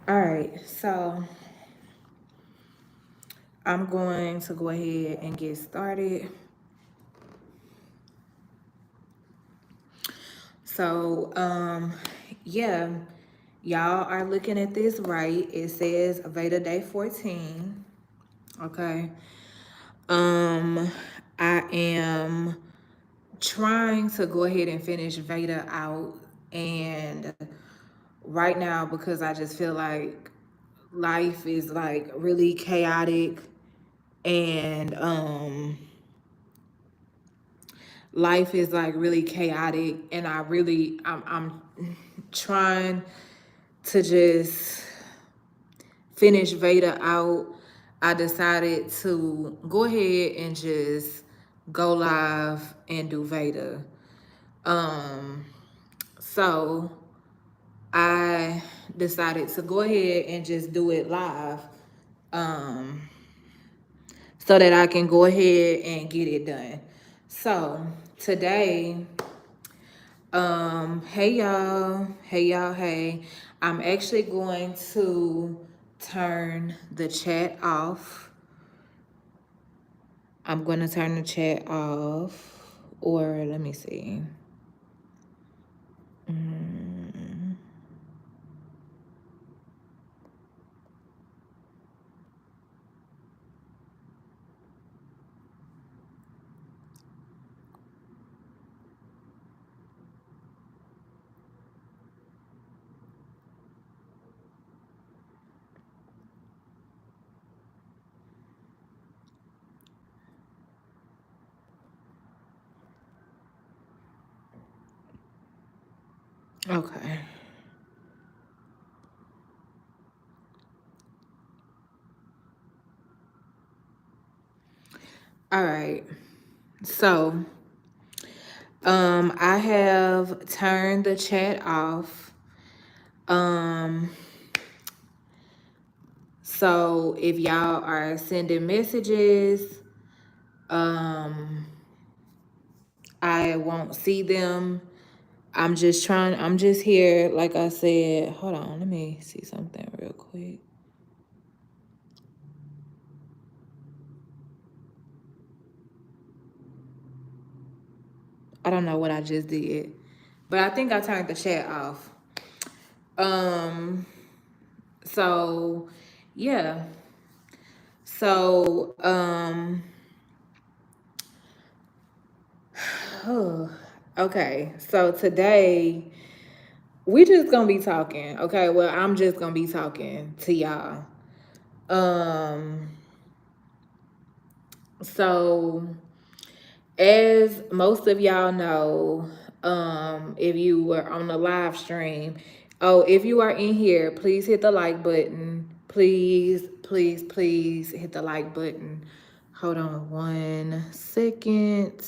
All right, so I'm going to go ahead and get started. So, yeah, y'all are looking at this right. It says Veda Day 14. Okay. Um, I am trying to go ahead and finish Veda out, and right now, because I just feel like life is like really chaotic, and life is like really chaotic, and I'm trying to just finish Veda out. I decided to go ahead and just go live and do Veda. Um, so I decided to go ahead and just do it live, um, so that I can go ahead and get it done. So today, hey. I'm actually going to turn the chat off. I'm going to turn the chat off, or let me see. Mm, okay. All right. So, I have turned the chat off. Um, so if y'all are sending messages, um, I won't see them. I'm just here, like I said. Hold on, let me see something real quick. I don't know what I just did, but I think I turned the chat off. Um, so yeah. So, oh, okay. So today we just gonna be talking. Okay, well, I'm just gonna be talking to y'all. Um, so as most of y'all know, if you were on the live stream, oh, if you are in here, please hit the like button. Please hit the like button. Hold on 1 second.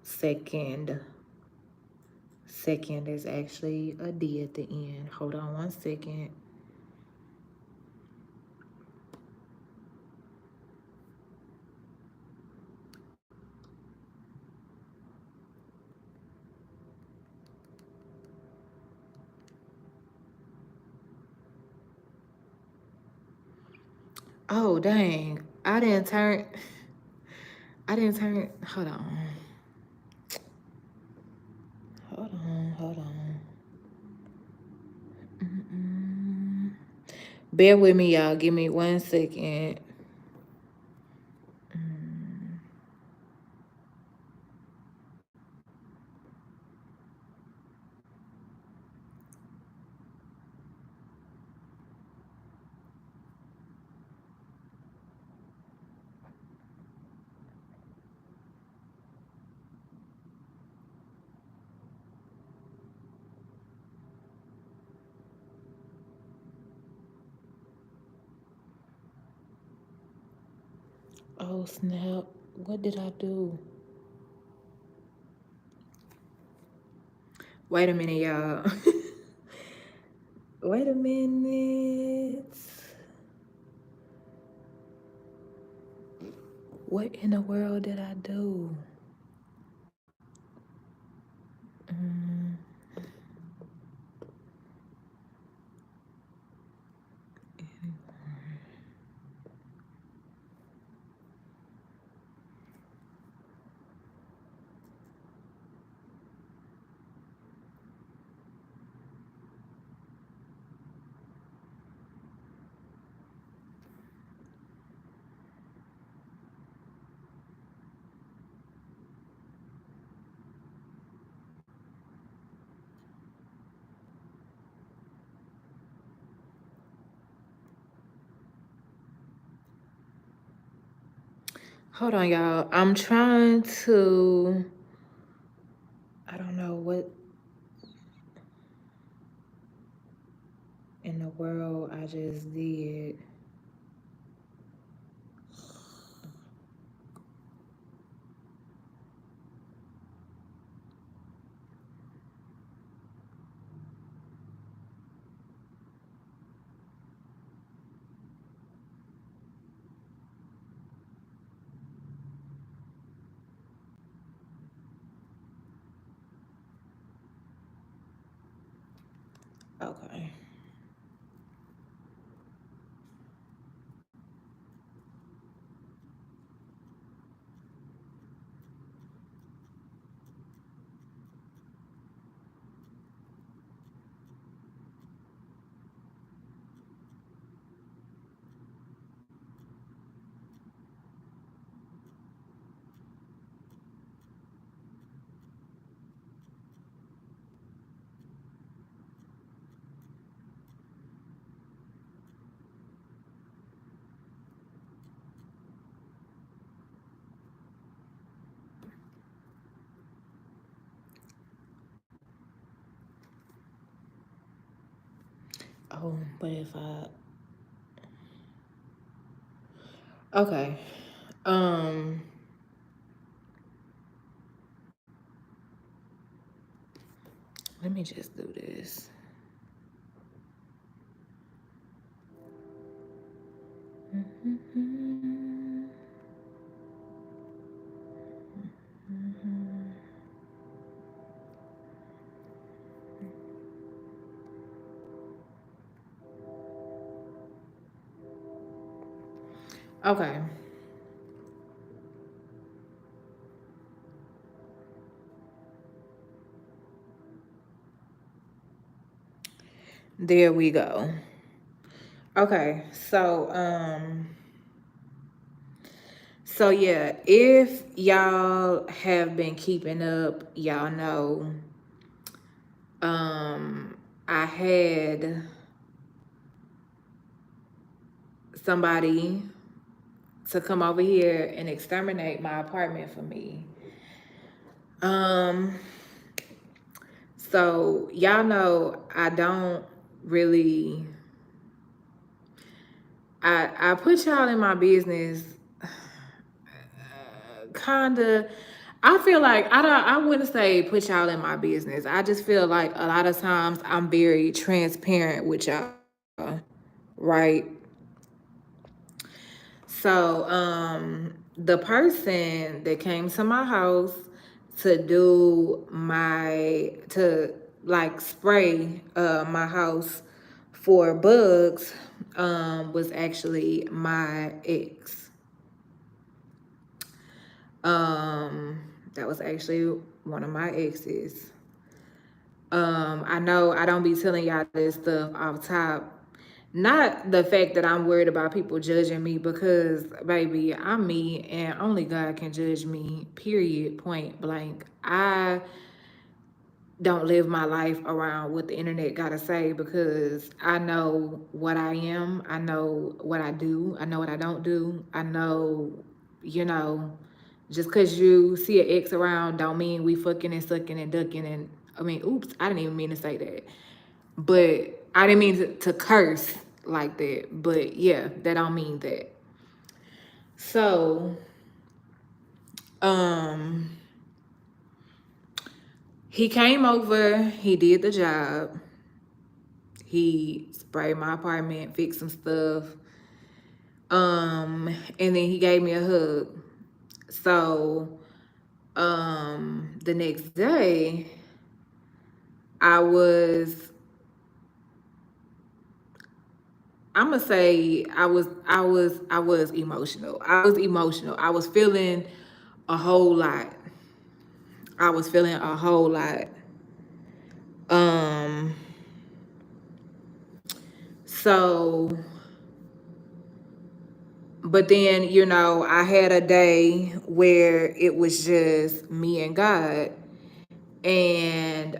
Second. Second is actually a D at the end. Hold on 1 second. Oh, dang. Hold on. Hold on. Mm-mm. Bear with me, y'all. Give me 1 second. Oh, snap. What did I do? Wait a minute, y'all. Wait a minute. What in the world did I do? Mm. Hold on, y'all. I'm trying to, I don't know what in the world I just did. Okay. Oh, but if I, okay. Um, Let me just do this. Okay. There we go. Okay. So yeah, if y'all have been keeping up, y'all know I had somebody to come over here and exterminate my apartment for me. Um so y'all know I don't really I put y'all in my business kinda. I feel like I wouldn't say put y'all in my business. I just feel like a lot of times I'm very transparent with y'all, right? So the person that came to my house to do my to like spray my house for bugs was actually my ex. That was actually one of my exes. I know I don't be telling y'all this stuff off top. Not the fact that I'm worried about people judging me, because baby, I'm me and only God can judge me. Period. Point blank. I don't live my life around what the internet gotta say, because I know what I am. I know what I do. I know what I don't do. I know, you know, just cause you see an ex around don't mean we fucking and sucking and ducking and I mean, oops, I didn't even mean to say that. But I didn't mean to curse like that. But yeah, that don't mean that. So, um, he came over, he did the job. He sprayed my apartment, fixed some stuff. And then he gave me a hug. So, the next day, I was I'm gonna say I was emotional. I was emotional. I was feeling a whole lot. I was feeling a whole lot. Um so but then, I had a day where it was just me and God. And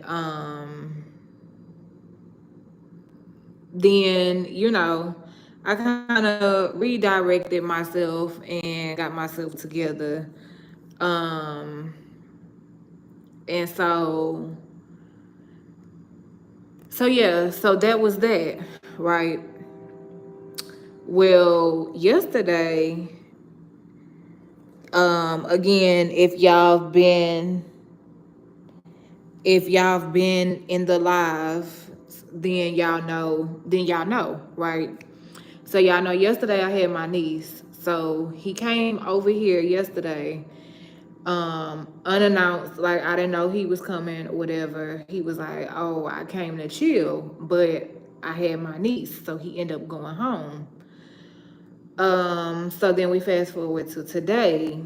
then, I kind of redirected myself and got myself together. Um, and so yeah, so that was that, right? Well, yesterday, again, if y'all been in the live, then y'all know, right? So y'all know yesterday I had my niece. So he came over here yesterday, unannounced, like I didn't know he was coming or whatever. He was like, "Oh, I came to chill," but I had my niece, so he ended up going home. So then we fast forward to today.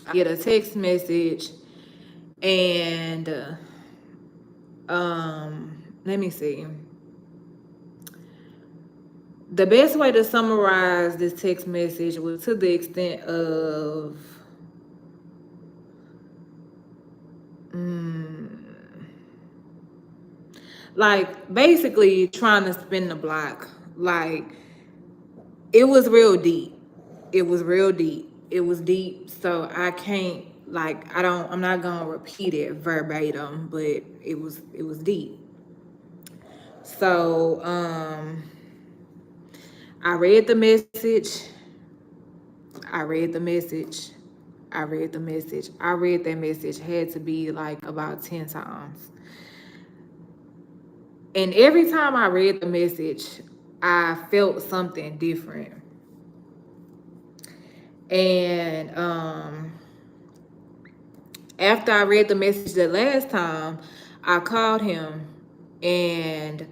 I get a text message and let me see. The best way to summarize this text message was to the extent of like basically trying to spin the block. Like it was real deep. It was real deep. It was deep. So I can't like I'm not gonna repeat it verbatim, but it was deep. So I read the message. I read the message. I read the message. I read that message had to be like about 10 times. And every time I read the message, I felt something different. And after I read the message the last time, I called him and,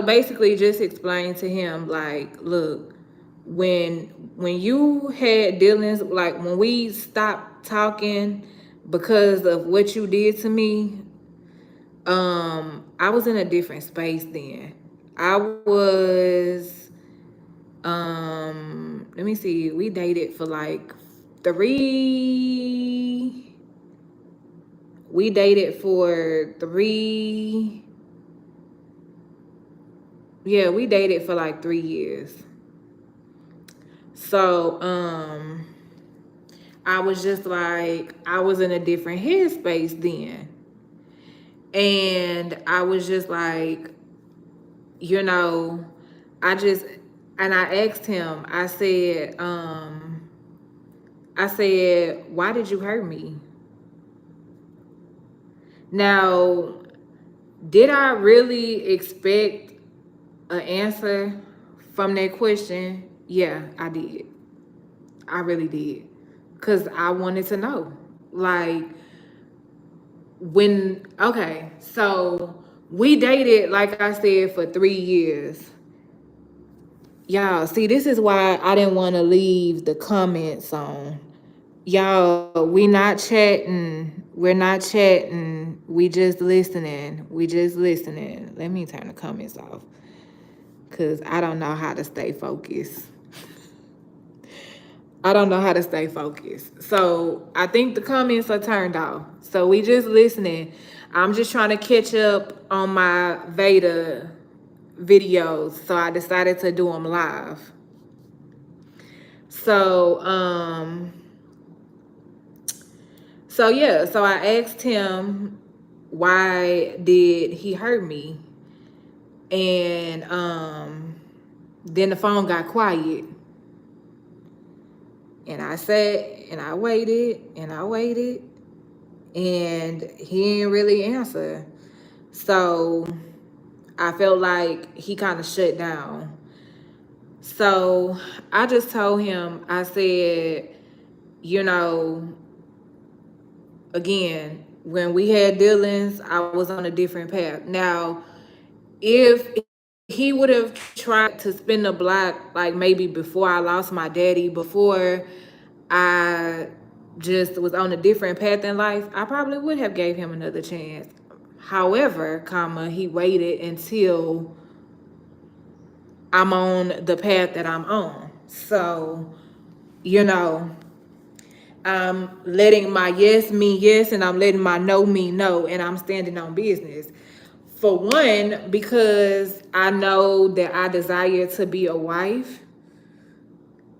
basically just explained to him like, look, when you had dealings, like when we stopped talking because of what you did to me, I was in a different space then. I was let me see, we dated for like 3 we dated for 3 yeah, we dated for like 3 years. So I was just like, I was in a different headspace then. And I was just like, you know, I just, and I asked him, I said, why did you hurt me? Now, did I really expect an answer from that question? Yeah, I did. I really did. Because I wanted to know. Like, okay, so we dated, like I said, for 3 years. Y'all, see, this is why I didn't want to leave the comments on. Y'all, we not chatting. We're not chatting. We just listening. We just listening. Let me turn the comments off. Because I don't know how to stay focused. I don't know how to stay focused. So I think the comments are turned off. So we just listening. I'm just trying to catch up on my Veda videos. So I decided to do them live. So, so I asked him why did he hurt me? And then the phone got quiet. And I sat and I waited and I waited and he didn't really answer. So I felt like he kind of shut down. So I just told him, I said, you know, again, when we had dealings, I was on a different path. Now, if he would have tried to spin the block, like maybe before I lost my daddy, before I just was on a different path in life, I probably would have gave him another chance. However, he waited until I'm on the path that I'm on. So, you know, I'm letting my yes mean yes and I'm letting my no mean no and I'm standing on business. For one, because I know that I desire to be a wife,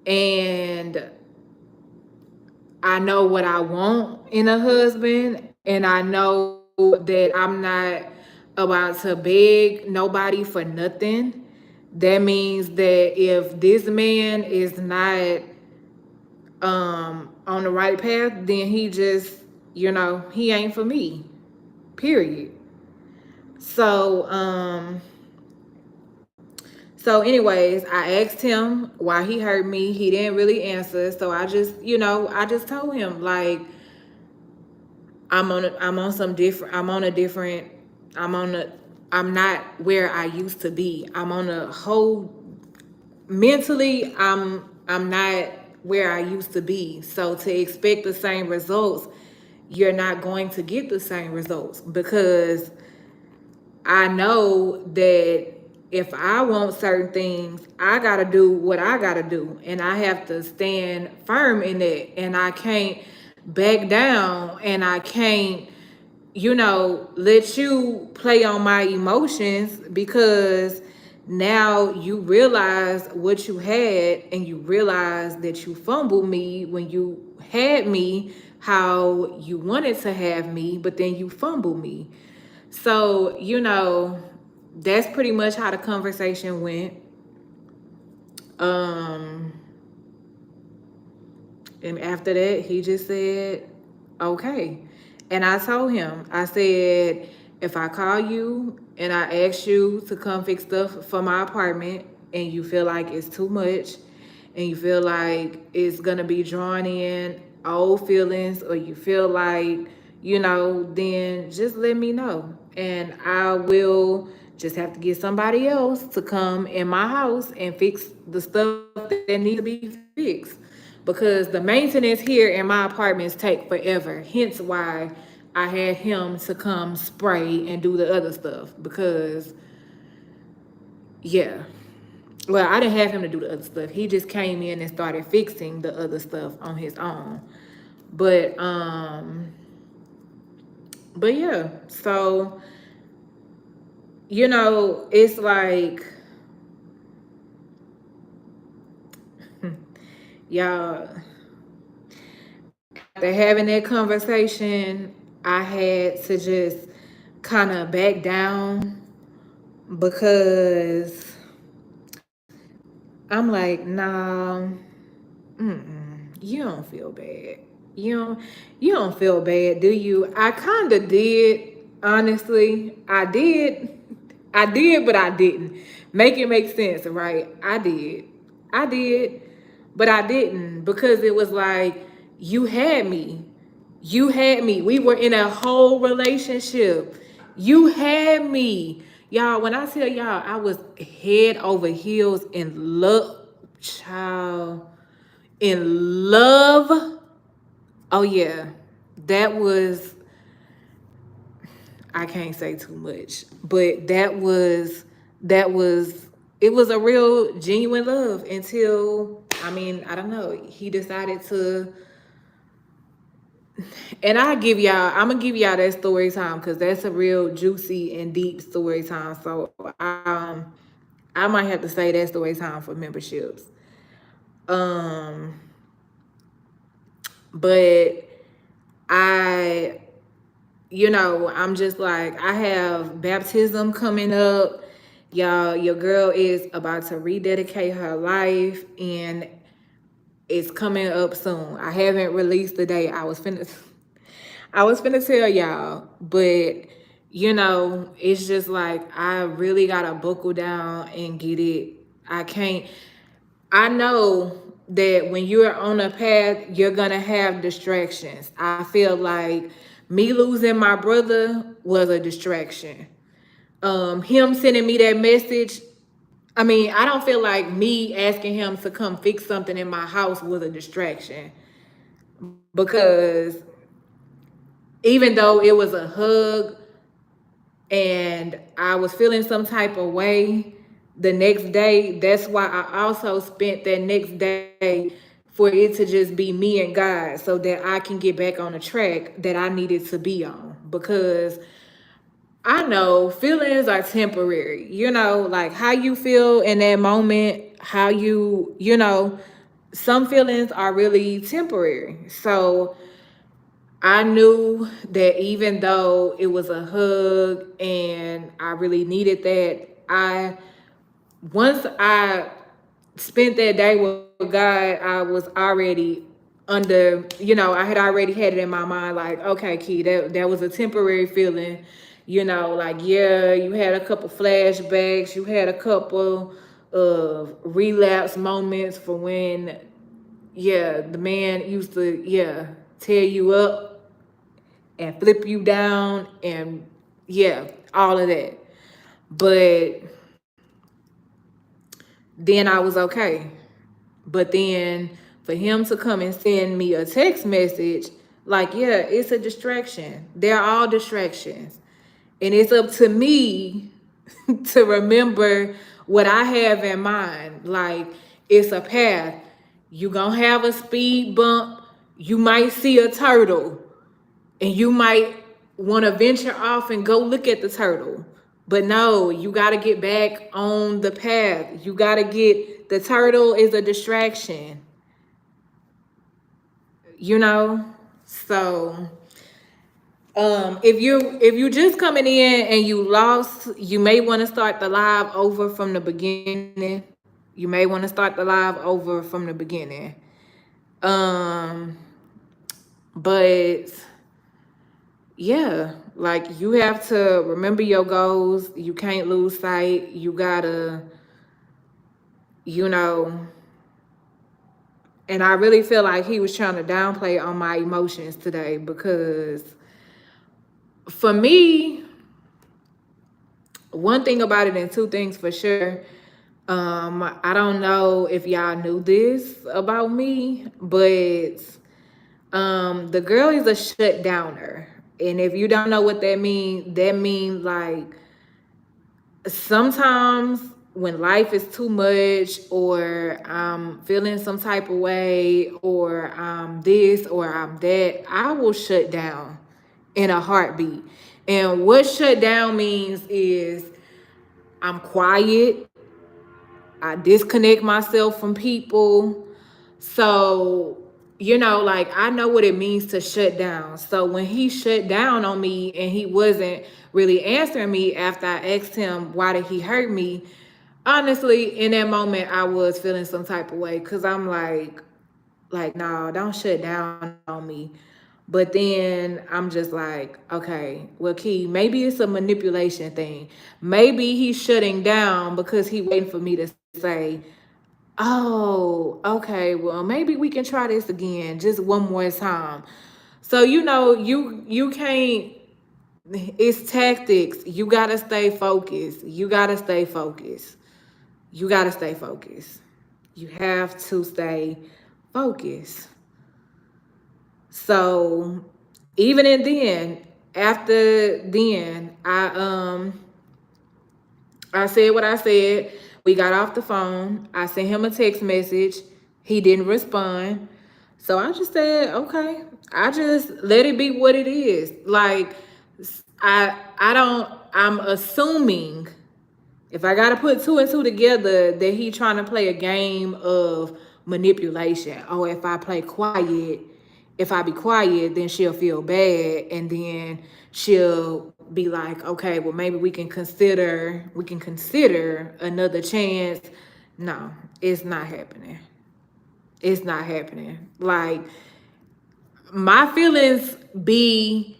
and I know what I want in a husband, and I know that I'm not about to beg nobody for nothing. That means that if this man is not on the right path, then he just, he ain't for me. Period. So anyways, I asked him why he hurt me. He didn't really answer. So I just told him, like, I'm on some different I'm on a different I'm on a I'm not where I used to be. I'm on a whole mentally I'm not where I used to be. So to expect the same results, you're not going to get the same results, because I know that if I want certain things, I got to do what I got to do. And I have to stand firm in it. And I can't back down. And I can't, let you play on my emotions, because now you realize what you had, and you realize that you fumbled me when you had me how you wanted to have me, but then you fumbled me. So, that's pretty much how the conversation went. Um, and after that, he just said, okay. And I told him, I said, if I call you and I ask you to come fix stuff for my apartment, and you feel like it's too much, and you feel like it's gonna be drawing in old feelings, or you feel like, then just let me know. And I will just have to get somebody else to come in my house and fix the stuff that needs to be fixed. Because the maintenance here in my apartments take forever. Hence why I had him to come spray and do the other stuff. Because, yeah. Well, I didn't have him to do the other stuff. He just came in and started fixing the other stuff on his own. But yeah, so it's like, y'all, after having that conversation, I had to just kind of back down, because I'm like, nah, you don't feel bad. You don't feel bad, do you? I kind of did, honestly. I did, but I didn't. Make it make sense, right? I did, but I didn't, because it was like, you had me. You had me. We were in a whole relationship. You had me. Y'all, when I tell y'all I was head over heels in love, child, in love. Oh yeah, that was, I can't say too much, but that was it was a real genuine love until, I don't know, he decided to. And I'm gonna give y'all that story time, because that's a real juicy and deep story time. So I might have to say that story time for memberships. Um but I I'm just like, I have baptism coming up. Y'all, your girl is about to rededicate her life, and it's coming up soon. I haven't released the date. I was finna tell y'all, but it's just like, I really gotta buckle down and get it. I can't. I know that when you're on a path, you're gonna have distractions. I feel like me losing my brother was a distraction. Him sending me that message. I don't feel like me asking him to come fix something in my house was a distraction, because even though it was a hug and I was feeling some type of way the next day, that's why I also spent that next day for it to just be me and God, so that I can get back on the track that I needed to be on. Because I know feelings are temporary, like how you feel in that moment, how some feelings are really temporary. So I knew that even though it was a hug and I really needed that, once I spent that day with God, I was already under, I had already had it in my mind, like, okay, Key, that was a temporary feeling, like, yeah, you had a couple flashbacks, you had a couple of relapse moments for when, yeah, the man used to, yeah, tear you up and flip you down and, yeah, all of that. But then I was okay. But then for him to come and send me a text message, like, yeah, it's a distraction. They're all distractions. And it's up to me to remember what I have in mind. Like, it's a path. You gonna have a speed bump. You might see a turtle and you might want to venture off and go look at the turtle. But no, you got to get back on the path. You got to get the turtle is a distraction, you know? So, if you just coming in and you lost, you may want to start the live over from the beginning. You may want to start the live over from the beginning. Um, but yeah, like you have to remember your goals. You can't lose sight. You gotta, you know, and I really feel like he was trying to downplay on my emotions today because for me, one thing about it and two things for sure. I don't know if y'all knew this about me, but the girl is a shutdowner. And if you don't know what that means like sometimes when life is too much or I'm feeling some type of way or I'm this or I'm that, I will shut down in a heartbeat. And what shut down means is I'm quiet, I disconnect myself from people. So, like I know what it means to shut down. So when he shut down on me and he wasn't really answering me after I asked him why did he hurt me, honestly, in that moment I was feeling some type of way because I'm like, no, don't shut down on me. But then I'm just like, okay, well, Key, maybe it's a manipulation thing. Maybe he's shutting down because he waiting for me to say, oh, okay, well, maybe we can try this again, just one more time. So you can't. It's tactics. You gotta stay focused. You gotta stay focused. You gotta stay focused. You have to stay focused. So even and then, after then, I said what I said. We got off the phone. I sent him a text message. He didn't respond. So I just said, okay. I just let it be what it is. Like I'm assuming if I gotta put two and two together that he trying to play a game of manipulation. Oh, if I be quiet, then she'll feel bad, and then she'll be like, okay, well maybe we can consider another chance. No, it's not happening. It's not happening. Like my feelings be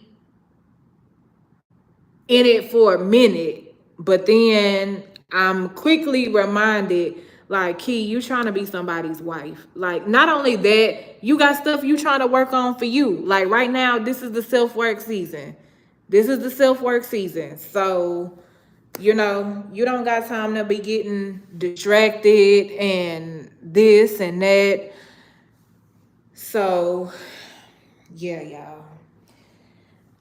in it for a minute, but then I'm quickly reminded, like, Key, you trying to be somebody's wife. Like, not only that, you got stuff you trying to work on for you. Like right now, this is the self-work season. This is the self-work season. So, you don't got time to be getting distracted and this and that. So, yeah, y'all.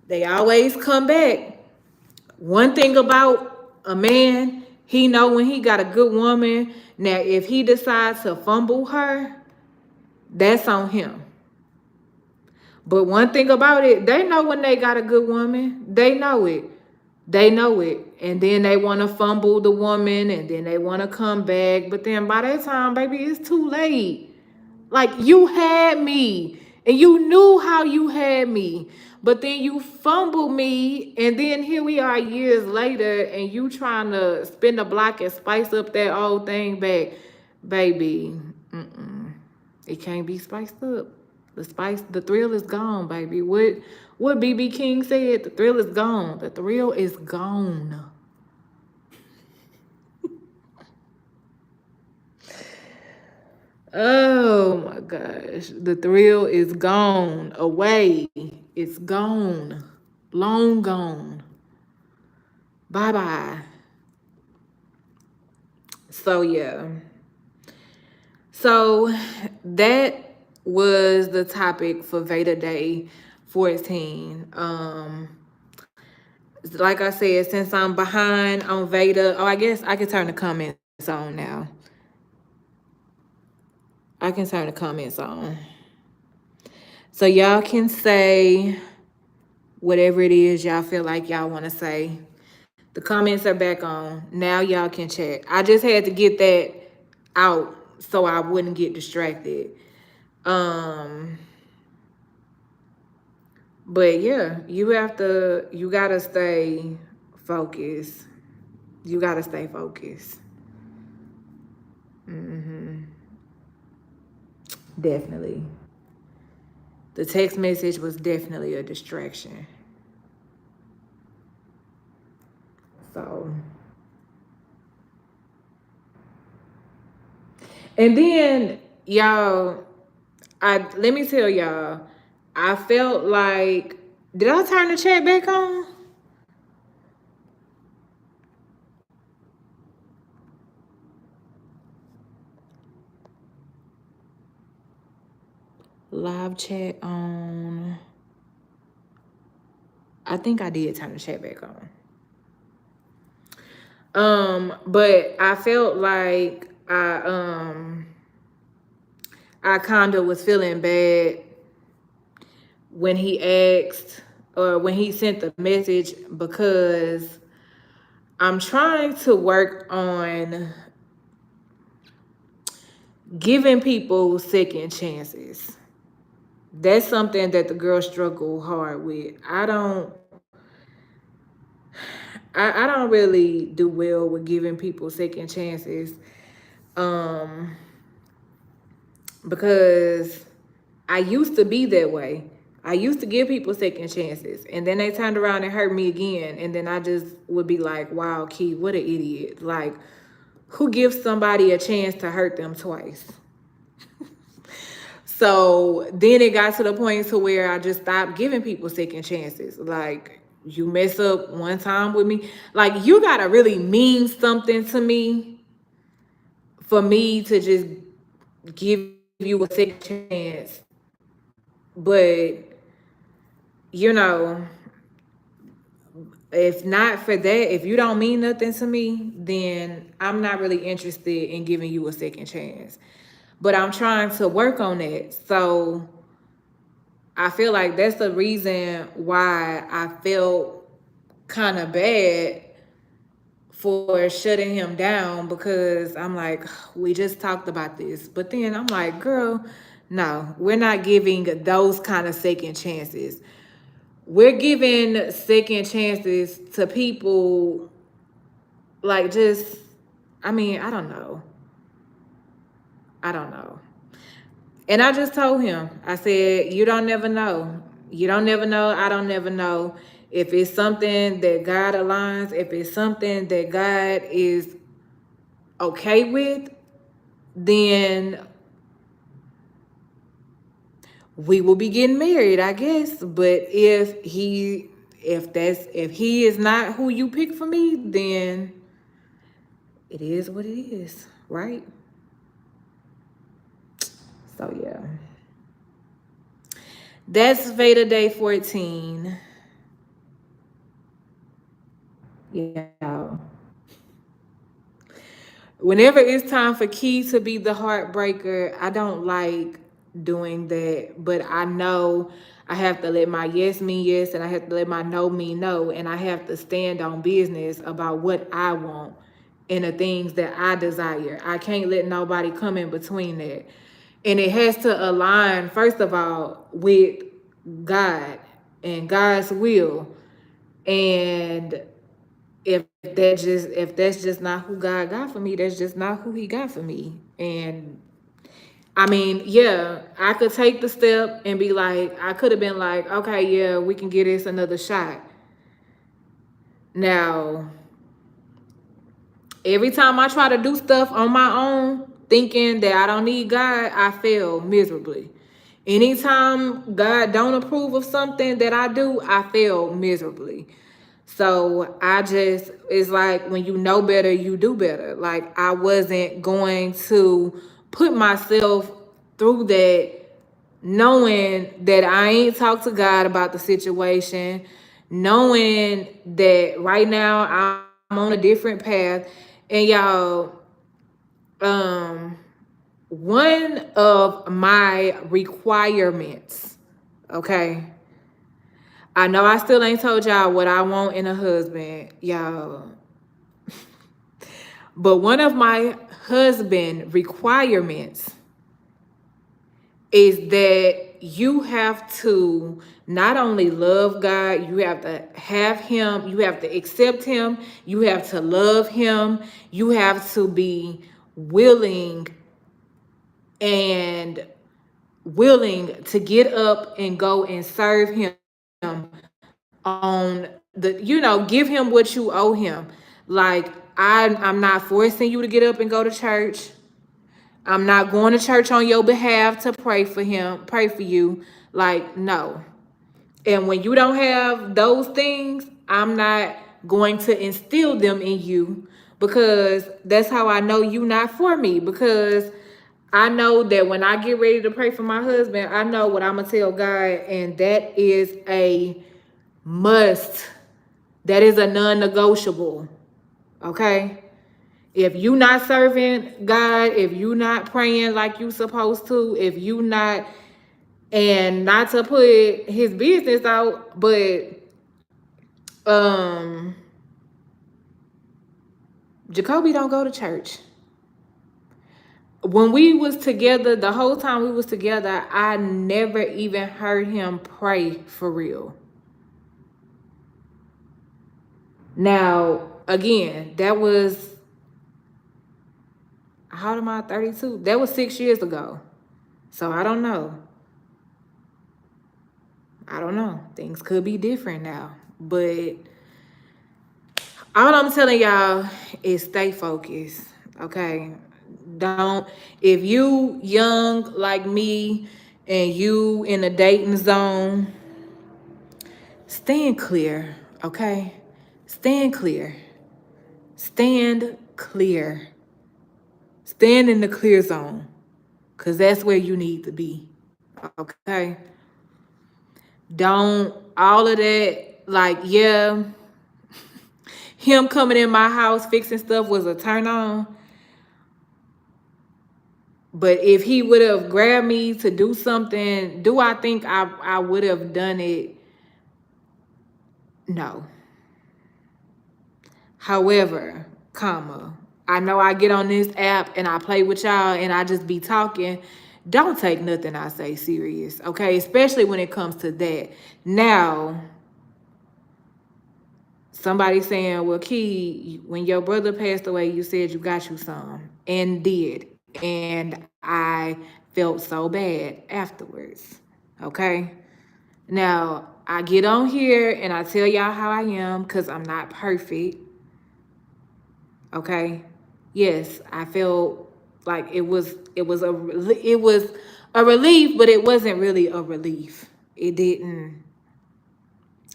They always come back. One thing about a man, he know when he got a good woman. Now, if he decides to fumble her, that's on him. But one thing about it, they know when they got a good woman. They know it. They know it. And then they want to fumble the woman and then they want to come back. But then by that time, baby, it's too late. Like, you had me and you knew how you had me. But then you fumbled me. And then here we are years later and you trying to spin the block and spice up that old thing back. Baby, it can't be spiced up. The thrill is gone, baby. What BB King said, the thrill is gone. The thrill is gone. Oh my gosh. The thrill is gone. Away. It's gone. Long gone. Bye bye. So yeah. So that was the topic for Veda Day 14. Like I said, since I'm behind on Veda, I guess I can turn the comments on now. I can turn the comments on. So y'all can say whatever it is y'all feel like y'all want to say. The comments are back on. Now y'all can chat. I just had to get that out so I wouldn't get distracted. But yeah, you gotta stay focused. You gotta stay focused. Definitely. The text message was definitely a distraction. So, and then y'all, let me tell y'all, I felt like, did I turn the chat back on? Live chat on. I think I did turn the chat back on. But I felt like I kind of was feeling bad when he asked or when he sent the message, because I'm trying to work on giving people second chances. That's something that the girls struggle hard with. I don't really do well with giving people second chances. Because I used to be that way. I used to give people second chances, and then they turned around and hurt me again, and then I just would be like, wow, Key, what an idiot. Like, who gives somebody a chance to hurt them twice? So then it got to the point to where I just stopped giving people second chances. Like, you mess up one time with me, like, you gotta really mean something to me for me to just give you a second chance. But you know, if not for that, if you don't mean nothing to me, then I'm not really interested in giving you a second chance. But I'm trying to work on that. So I feel like that's the reason why I felt kind of bad for shutting him down, because I'm like, we just talked about this. But then I'm like, girl, no, we're not giving those kind of second chances. We're giving second chances to people like just, I mean, I don't know. I don't know. And I just told him, I said, you don't never know. You don't never know. I don't never know. If it's something that God aligns, if it's something that God is okay with, then we will be getting married, I guess. But if he is not who you pick for me, then it is what it is, right? So yeah. That's Veda Day 14. Yeah. Whenever it's time for Key to be the heartbreaker, I don't like doing that. But I know I have to let my yes mean yes, and I have to let my no mean no, and I have to stand on business about what I want and the things that I desire. I can't let nobody come in between that. And it has to align, first of all, with God and God's will. And if that's just not who God got for me, that's just not who he got for me. And I mean, yeah, I could take the step and be like, I could have been like, okay, yeah, we can give this another shot. Now, every time I try to do stuff on my own, thinking that I don't need God, I fail miserably. Anytime God don't approve of something that I do, I fail miserably. So it's like when you know better, you do better. Like I wasn't going to put myself through that knowing that I ain't talked to God about the situation, knowing that right now I'm on a different path. And y'all, um, one of my requirements, okay, I know I still ain't told y'all what I want in a husband, y'all. But one of my husband requirements is that you have to not only love God, you have to have him, you have to accept him, you have to love him, you have to be willing and willing to get up and go and serve him on give him what you owe him. Like I'm not forcing you to get up and go to church. I'm not going to church on your behalf to pray for you. Like, no. And when you don't have those things, I'm not going to instill them in you, because that's how I know you not for me. Because I know that when I get ready to pray for my husband, I know what I'm going to tell God, and that is a must. That is a non-negotiable. Okay? If you not serving God, if you not praying like you supposed to, if you not, and not to put his business out, but um Jacoby don't go to church. When we was together, the whole time we was together, I never even heard him pray for real. Now, again, that was, how old am I, 32? That was 6 years ago. So I don't know. Things could be different now. But all I'm telling y'all is stay focused, okay? Don't, if you young like me and you in a dating zone, stand clear, okay? Stand clear. Stand clear. Stand in the clear zone, because that's where you need to be, okay? Don't, all of that, like, yeah, him coming in my house fixing stuff was a turn on. But if he would have grabbed me to do something, do I think I would have done it? No. However, I know I get on this app and I play with y'all and I just be talking. Don't take nothing I say serious, okay? Especially when it comes to that. Now, somebody saying, well, Key, when your brother passed away, you said you got you some, and did. And I felt so bad afterwards, okay? Now, I get on here and I tell y'all how I am, because I'm not perfect, okay? Yes, I felt like it was a relief, but it wasn't really a relief. It didn't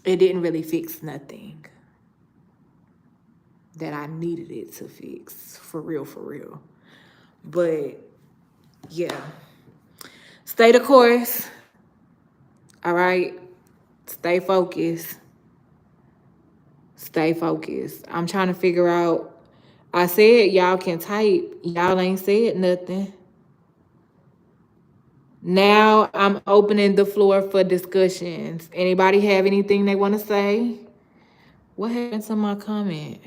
really fix nothing that I needed it to fix, for real. But yeah, stay the course. All right, stay focused. Stay focused. I'm trying to figure out. I said y'all can type. Y'all ain't said nothing. Now I'm opening the floor for discussions. Anybody have anything they want to say? What happened to my comment?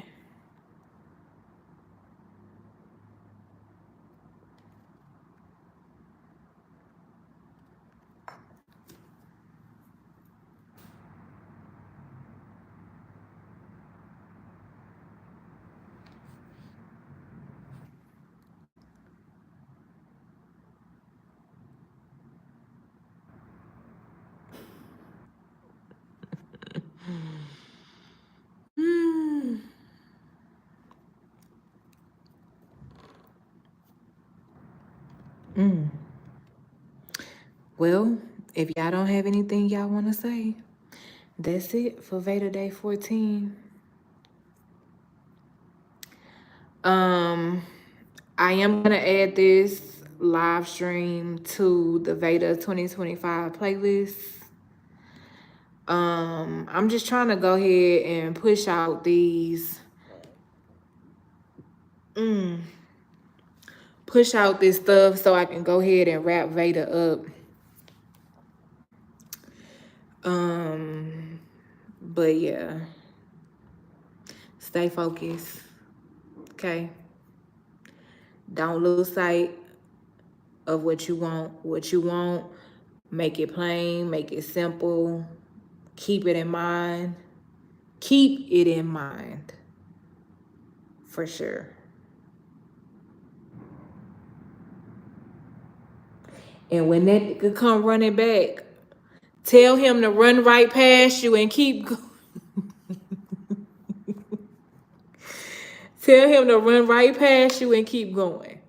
Well, if y'all don't have anything y'all want to say, that's it for Veda Day 14. I am gonna add this live stream to the Veda 2025 playlist. I'm just trying to go ahead and push out these push out this stuff so I can go ahead and wrap Veda up. But yeah, stay focused, okay? Don't lose sight of what you want. What you want, make it plain, make it simple. Keep it in mind. Keep it in mind, for sure. And when that nigga come running back, tell him to run right past you and keep going. Tell him to run right past you and keep going.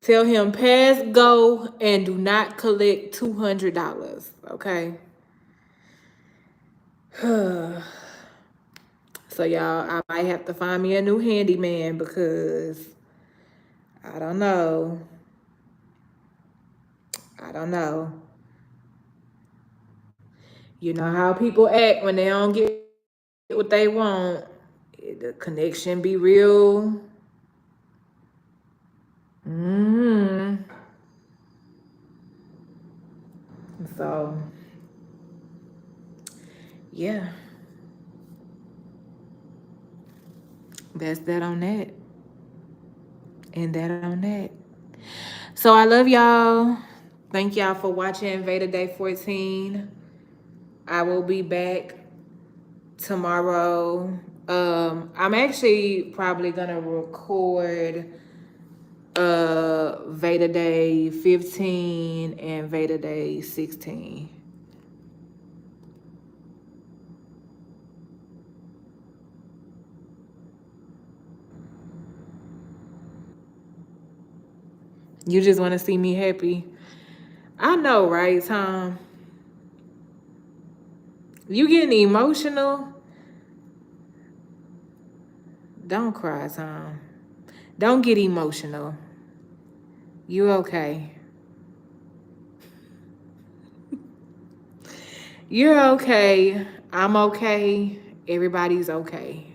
Tell him pass go and do not collect $200, okay? So y'all, I might have to find me a new handyman because I don't know. You know how people act when they don't get what they want. The connection be real. So, yeah. That's that on that. And that on that. So I love y'all. Thank y'all for watching Veda Day 14. I will be back tomorrow. I'm actually probably gonna record Veda Day 15 and Veda Day 16. You just want to see me happy. I know, right, Tom? You getting emotional? Don't cry, Tom. Don't get emotional. You okay. You're okay. I'm okay. Everybody's okay.